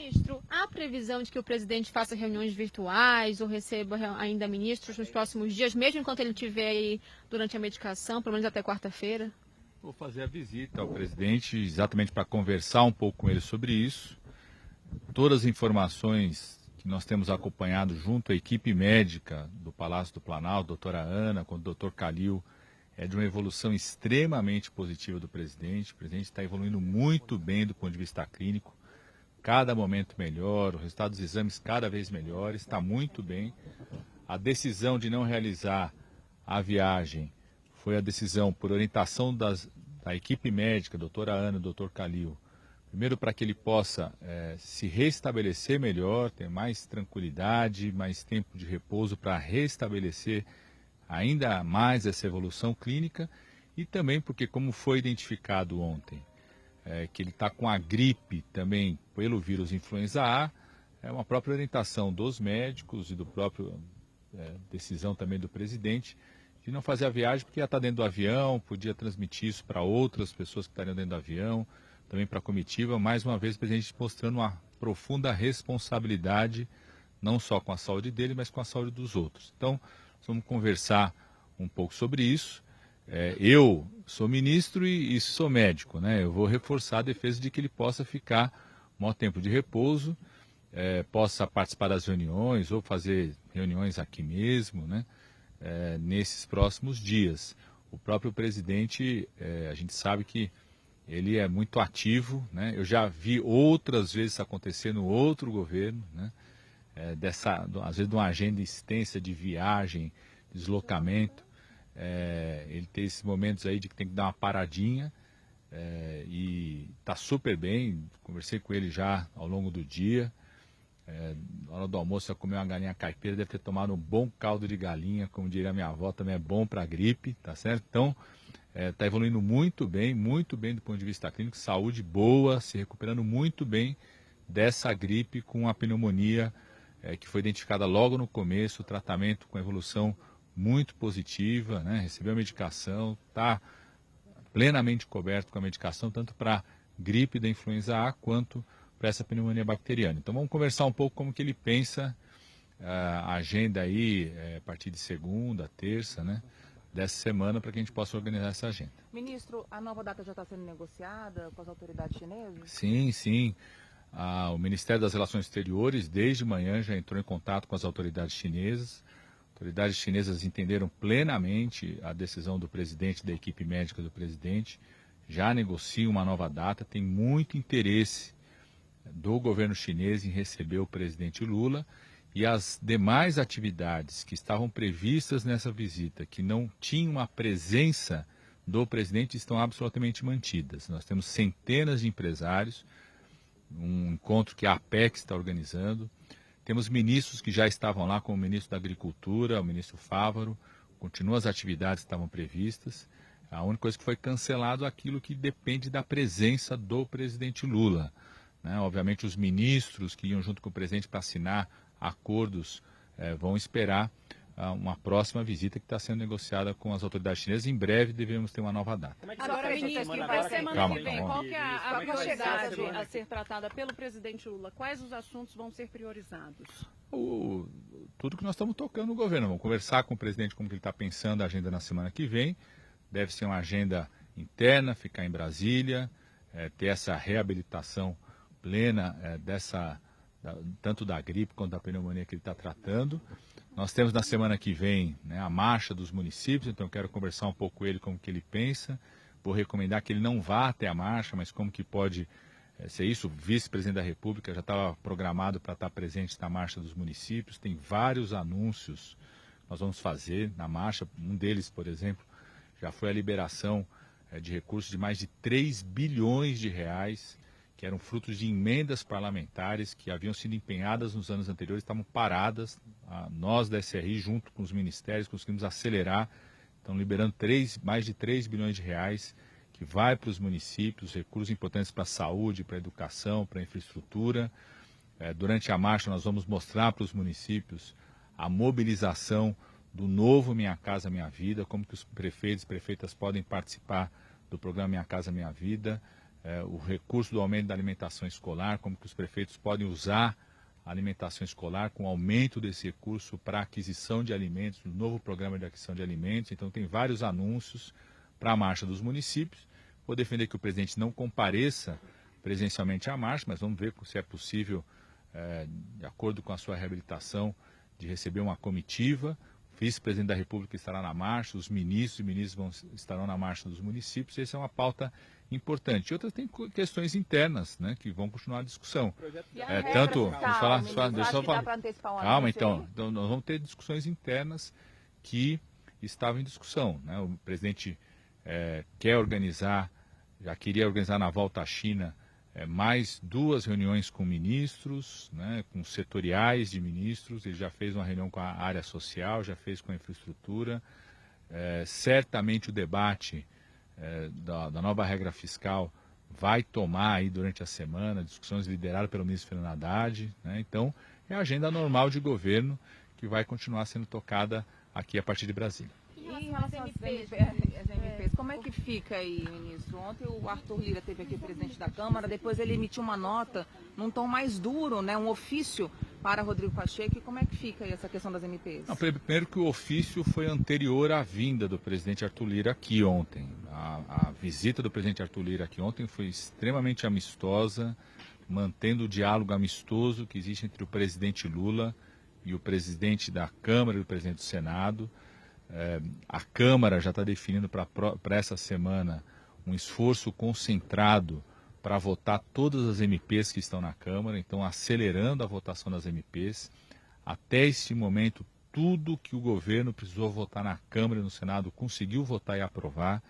Ministro, há previsão de que o presidente faça reuniões virtuais ou receba ainda ministros nos próximos dias, mesmo enquanto ele estiver aí durante a medicação, pelo menos até quarta-feira? Vou fazer a visita ao presidente exatamente para conversar um pouco com ele sobre isso. Todas as informações que nós temos acompanhado junto à equipe médica do Palácio do Planalto, doutora Ana, com o doutor Calil, é de uma evolução extremamente positiva do presidente. O presidente está evoluindo muito bem do ponto de vista clínico, cada momento melhor, o resultado dos exames cada vez melhores, está muito bem. A decisão de não realizar a viagem foi a decisão por orientação da equipe médica, doutora Ana e doutor Calil. Primeiro, para que ele possa se restabelecer melhor, ter mais tranquilidade, mais tempo de repouso para restabelecer ainda mais essa evolução clínica, e também porque, como foi identificado ontem, que ele está com a gripe também pelo vírus influenza A, é uma própria orientação dos médicos e do próprio decisão também do presidente de não fazer a viagem, porque ia estar dentro do avião, podia transmitir isso para outras pessoas que estariam dentro do avião, também para a comitiva. Mais uma vez o presidente mostrando uma profunda responsabilidade, não só com a saúde dele, mas com a saúde dos outros. Então, vamos conversar um pouco sobre isso. Eu sou ministro e sou médico, né? Eu vou reforçar a defesa de que ele possa ficar um maior tempo de repouso, possa participar das reuniões ou fazer reuniões aqui mesmo, né? Nesses próximos dias. O próprio presidente, a gente sabe que ele é muito ativo, né? Eu já vi outras vezes isso acontecer no outro governo, né? Às vezes de uma agenda extensa de viagem, deslocamento, ele tem esses momentos aí de que tem que dar uma paradinha, e está super bem. Conversei com ele já ao longo do dia. Na hora do almoço, vai comer uma galinha caipira, deve ter tomado um bom caldo de galinha, como diria minha avó, também é bom para a gripe, tá certo? Então, está evoluindo muito bem do ponto de vista clínico, saúde boa, se recuperando muito bem dessa gripe com a pneumonia, que foi identificada logo no começo, o tratamento com evolução muito positiva, né? Recebeu a medicação, está plenamente coberto com a medicação, tanto para gripe da influenza A quanto para essa pneumonia bacteriana. Então vamos conversar um pouco como que ele pensa a agenda aí, a partir de segunda, terça, né, dessa semana, para que a gente possa organizar essa agenda. Ministro, a nova data já está sendo negociada com as autoridades chinesas? Sim, sim. O Ministério das Relações Exteriores, desde manhã, já entrou em contato com as autoridades chinesas. As autoridades chinesas entenderam plenamente a decisão do presidente, da equipe médica do presidente, já negociam uma nova data, tem muito interesse do governo chinês em receber o presidente Lula, e as demais atividades que estavam previstas nessa visita, que não tinham a presença do presidente, estão absolutamente mantidas. Nós temos centenas de empresários, um encontro que a APEC está organizando, temos ministros que já estavam lá, como o ministro da Agricultura, o ministro Fávaro, continuam as atividades que estavam previstas. A única coisa que foi cancelado é aquilo que depende da presença do presidente Lula. Obviamente os ministros que iam junto com o presidente para assinar acordos vão esperar uma próxima visita que está sendo negociada com as autoridades chinesas. Em breve devemos ter uma nova data. Agora, ministro, para a semana que vem, qual que é a prioridade a ser tratada pelo presidente Lula? Quais os assuntos vão ser priorizados? Tudo que nós estamos tocando no governo. Vamos conversar com o presidente como que ele está pensando a agenda na semana que vem. Deve ser uma agenda interna, ficar em Brasília, ter essa reabilitação plena tanto da gripe quanto da pneumonia que ele está tratando. Nós temos na semana que vem, né, a marcha dos municípios, então eu quero conversar um pouco com ele como que ele pensa. Vou recomendar que ele não vá até a marcha, mas como que pode ser isso. O vice-presidente da República já estava programado para estar presente na marcha dos municípios. Tem vários anúncios que nós vamos fazer na marcha. Um deles, por exemplo, já foi a liberação de recursos de mais de 3 bilhões de reais, que eram frutos de emendas parlamentares que haviam sido empenhadas nos anos anteriores, estavam paradas. Nós da SRI, junto com os ministérios, conseguimos acelerar. Estão liberando mais de 3 bilhões de reais, que vai para os municípios, recursos importantes para a saúde, para a educação, para a infraestrutura. Durante a marcha nós vamos mostrar para os municípios a mobilização do novo Minha Casa Minha Vida, como que os prefeitos e prefeitas podem participar do programa Minha Casa Minha Vida. o recurso do aumento da alimentação escolar, como que os prefeitos podem usar a alimentação escolar com o aumento desse recurso para aquisição de alimentos, no novo programa de aquisição de alimentos. Então tem vários anúncios para a marcha dos municípios. Vou defender que o presidente não compareça presencialmente à marcha, mas vamos ver se é possível, de acordo com a sua reabilitação, de receber uma comitiva. O vice-presidente da República estará na marcha, os ministros e ministros estarão na marcha dos municípios. Essa é uma pauta importante. E outras tem questões internas, né, que vão continuar a discussão. Tanto, vamos falar, deixa eu falar. Calma, então, nós vamos ter discussões internas que estavam em discussão, né? O presidente quer organizar, já queria organizar na volta à China mais 2 reuniões com ministros, né, com setoriais de ministros. Ele já fez uma reunião com a área social, já fez com a infraestrutura. Certamente o debate da nova regra fiscal vai tomar aí durante a semana, discussões lideradas pelo ministro Fernando Haddad, né? Então, é a agenda normal de governo que vai continuar sendo tocada aqui a partir de Brasília. E em relação às MPs, como é que fica aí, ministro? Ontem o Arthur Lira teve aqui, presidente da Câmara, depois ele emitiu uma nota num tom mais duro, né, um ofício para Rodrigo Pacheco. E como é que fica aí essa questão das MPs? Não, primeiro que o ofício foi anterior à vinda do presidente Arthur Lira aqui ontem. A visita do presidente Arthur Lira aqui ontem foi extremamente amistosa, mantendo o diálogo amistoso que existe entre o presidente Lula e o presidente da Câmara e o presidente do Senado. A Câmara já está definindo para essa semana um esforço concentrado para votar todas as MPs que estão na Câmara, então acelerando a votação das MPs. Até este momento, tudo que o governo precisou votar na Câmara e no Senado conseguiu votar e aprovar.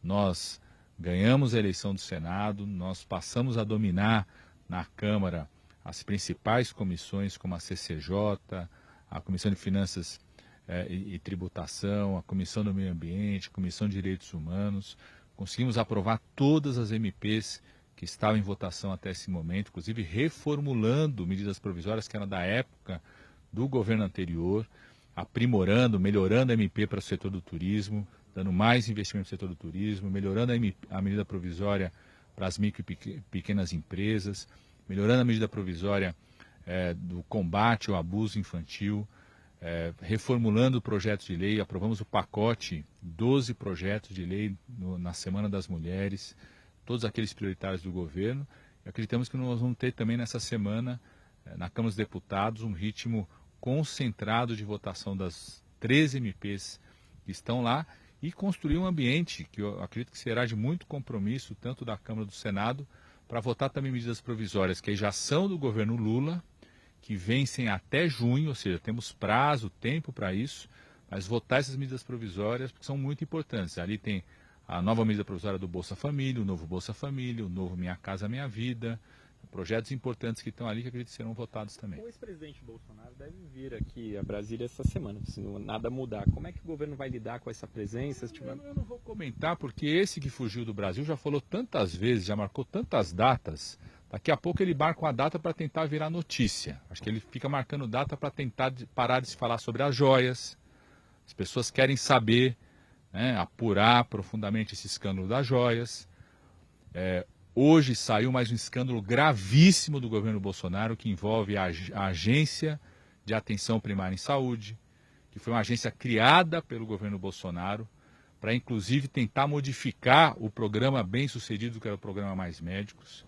Nós ganhamos a eleição do Senado, nós passamos a dominar na Câmara as principais comissões, como a CCJ, a Comissão de Finanças e Tributação, a Comissão do Meio Ambiente, a Comissão de Direitos Humanos. Conseguimos aprovar todas as MPs que estavam em votação até esse momento, inclusive reformulando medidas provisórias que eram da época do governo anterior, aprimorando, melhorando a MP para o setor do turismo, dando mais investimento no setor do turismo, melhorando a medida provisória para as micro e pequenas empresas, melhorando a medida provisória do combate ao abuso infantil, reformulando projetos de lei. Aprovamos o pacote, 12 projetos de lei na Semana das Mulheres, todos aqueles prioritários do governo. E acreditamos que nós vamos ter também nessa semana, na Câmara dos Deputados, um ritmo concentrado de votação das 13 MPs que estão lá e construir um ambiente que eu acredito que será de muito compromisso, tanto da Câmara do Senado, para votar também medidas provisórias que já são do governo Lula, que vencem até junho, ou seja, temos prazo, tempo para isso, mas votar essas medidas provisórias porque são muito importantes. Ali tem a nova medida provisória do Bolsa Família, o novo Bolsa Família, o novo Minha Casa Minha Vida, projetos importantes que estão ali que acredito que serão votados também. O ex-presidente Bolsonaro deve vir aqui a Brasília essa semana, se nada mudar. Como é que o governo vai lidar com essa presença? Eu não vou comentar, porque esse que fugiu do Brasil já falou tantas vezes, já marcou tantas datas. Daqui a pouco ele marca uma data para tentar virar notícia. Acho que ele fica marcando data para tentar parar de se falar sobre as joias. As pessoas querem saber, né, apurar profundamente esse escândalo das joias. Hoje saiu mais um escândalo gravíssimo do governo Bolsonaro, que envolve a Agência de Atenção Primária em Saúde, que foi uma agência criada pelo governo Bolsonaro para, inclusive, tentar modificar o programa bem-sucedido, que era o programa Mais Médicos,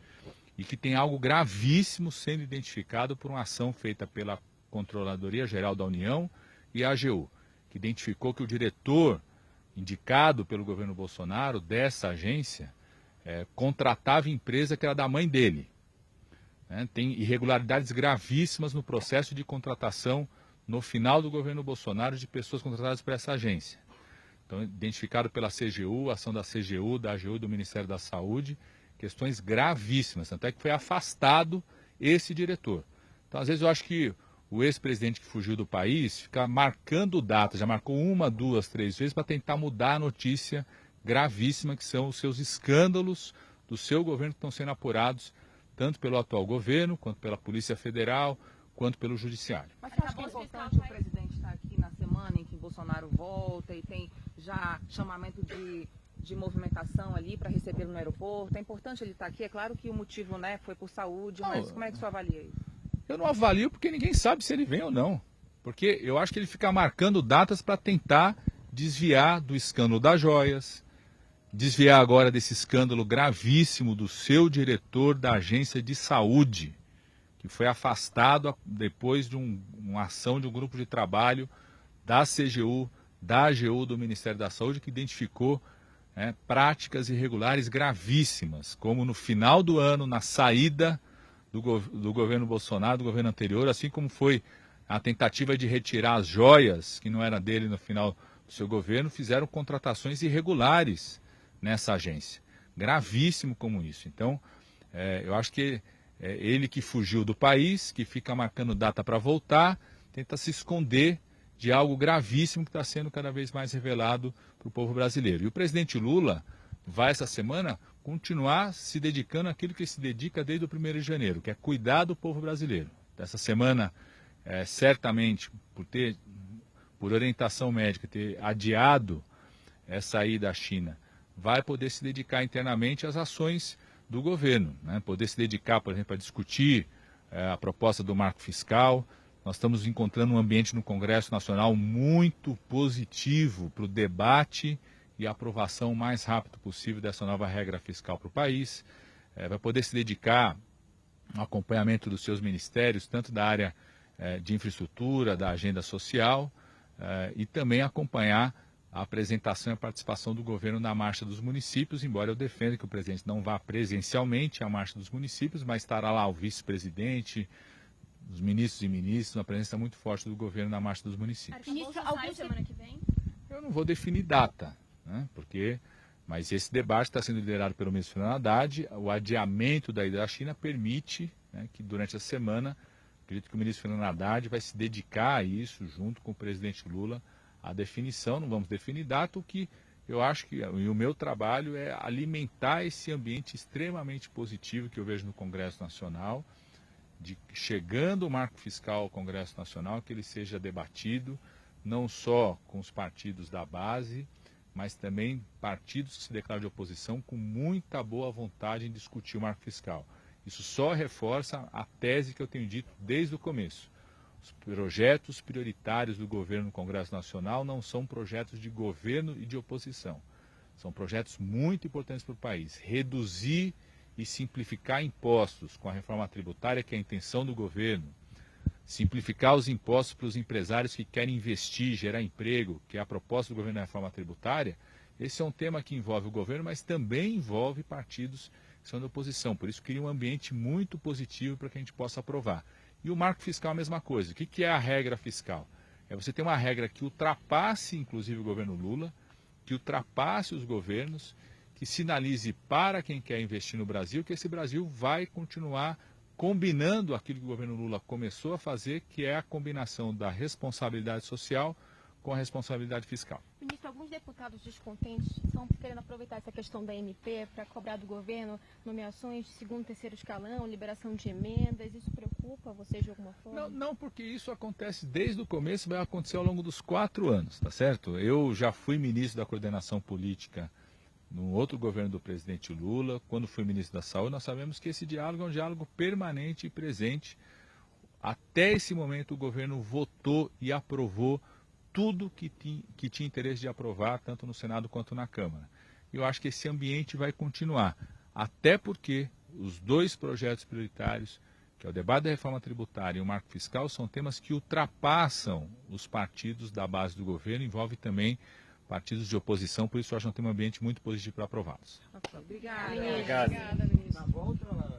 e que tem algo gravíssimo sendo identificado por uma ação feita pela Controladoria Geral da União e a AGU, que identificou que o diretor indicado pelo governo Bolsonaro dessa agência contratava empresa que era da mãe dele. Tem irregularidades gravíssimas no processo de contratação no final do governo Bolsonaro de pessoas contratadas por essa agência. Então, identificado pela CGU, ação da CGU, da AGU, do Ministério da Saúde, questões gravíssimas, tanto é que foi afastado esse diretor. Então, às vezes eu acho que o ex-presidente que fugiu do país fica marcando data, já marcou 1, 2, 3 vezes para tentar mudar a notícia gravíssima, que são os seus escândalos do seu governo que estão sendo apurados tanto pelo atual governo, quanto pela Polícia Federal, quanto pelo Judiciário. Mas você acha que é importante o presidente estar aqui na semana em que Bolsonaro volta e tem já chamamento de de movimentação ali para recebê-lo no aeroporto? É importante ele estar aqui? É claro que o motivo, né, foi por saúde, mas como é que o senhor avalia isso? Eu não avalio porque ninguém sabe se ele vem ou não. Porque eu acho que ele fica marcando datas para tentar desviar do escândalo das joias, desviar agora desse escândalo gravíssimo do seu diretor da agência de saúde, que foi afastado depois de uma ação de um grupo de trabalho da CGU, da AGU do Ministério da Saúde, que identificou práticas irregulares gravíssimas, como no final do ano, na saída do governo Bolsonaro, do governo anterior, assim como foi a tentativa de retirar as joias, que não era dele no final do seu governo, fizeram contratações irregulares nessa agência. Gravíssimo como isso. Então, eu acho que ele que fugiu do país, que fica marcando data para voltar, tenta se esconder de algo gravíssimo que está sendo cada vez mais revelado para o povo brasileiro. E o presidente Lula vai, essa semana, continuar se dedicando àquilo que ele se dedica desde o 1º de janeiro, que é cuidar do povo brasileiro. Essa semana, certamente, por orientação médica, ter adiado essa ida à China, vai poder se dedicar internamente às ações do governo, né? Poder se dedicar, por exemplo, a discutir a proposta do marco fiscal. Nós estamos encontrando um ambiente no Congresso Nacional muito positivo para o debate e a aprovação o mais rápido possível dessa nova regra fiscal para o país. Vai poder se dedicar ao acompanhamento dos seus ministérios, tanto da área de infraestrutura, da agenda social, e também acompanhar a apresentação e a participação do governo na Marcha dos Municípios, embora eu defenda que o presidente não vá presencialmente à Marcha dos Municípios, mas estará lá o vice-presidente, os ministros e ministras, uma presença muito forte do governo na Marcha dos Municípios. Ministro, alguma semana que vem? Eu não vou definir data, né? Mas esse debate está sendo liderado pelo ministro Fernando Haddad. O adiamento da ida à China permite, né, que durante a semana, acredito que o ministro Fernando Haddad vai se dedicar a isso, junto com o presidente Lula, a definição. Não vamos definir data, o que eu acho que e o meu trabalho é alimentar esse ambiente extremamente positivo que eu vejo no Congresso Nacional, de chegando o marco fiscal ao Congresso Nacional, que ele seja debatido não só com os partidos da base, mas também partidos que se declaram de oposição com muita boa vontade em discutir o marco fiscal. Isso só reforça a tese que eu tenho dito desde o começo. Os projetos prioritários do governo no Congresso Nacional não são projetos de governo e de oposição. São projetos muito importantes para o país. Reduzir e simplificar impostos com a reforma tributária, que é a intenção do governo. Simplificar os impostos para os empresários que querem investir, gerar emprego, que é a proposta do governo da reforma tributária. Esse é um tema que envolve o governo, mas também envolve partidos que são da oposição. Por isso, cria um ambiente muito positivo para que a gente possa aprovar. E o marco fiscal é a mesma coisa. O que é a regra fiscal? É você ter uma regra que ultrapasse, inclusive, o governo Lula, que ultrapasse os governos, que sinalize para quem quer investir no Brasil que esse Brasil vai continuar combinando aquilo que o governo Lula começou a fazer, que é a combinação da responsabilidade social com a responsabilidade fiscal. Ministro, alguns deputados descontentes estão querendo aproveitar essa questão da MP para cobrar do governo nomeações de segundo e terceiro escalão, liberação de emendas. Isso preocupa vocês de alguma forma? Não, porque isso acontece desde o começo, vai acontecer ao longo dos 4 anos, tá certo? Eu já fui ministro da coordenação política no outro governo do presidente Lula. Quando fui ministro da Saúde, nós sabemos que esse diálogo é um diálogo permanente e presente. Até esse momento, o governo votou e aprovou tudo que tinha interesse de aprovar, tanto no Senado quanto na Câmara. E eu acho que esse ambiente vai continuar, até porque os 2 projetos prioritários, que é o debate da reforma tributária e o marco fiscal, são temas que ultrapassam os partidos da base do governo, envolve também partidos de oposição, por isso eu acho que tem um ambiente muito positivo para aprová-los. Obrigada. Obrigada, ministro.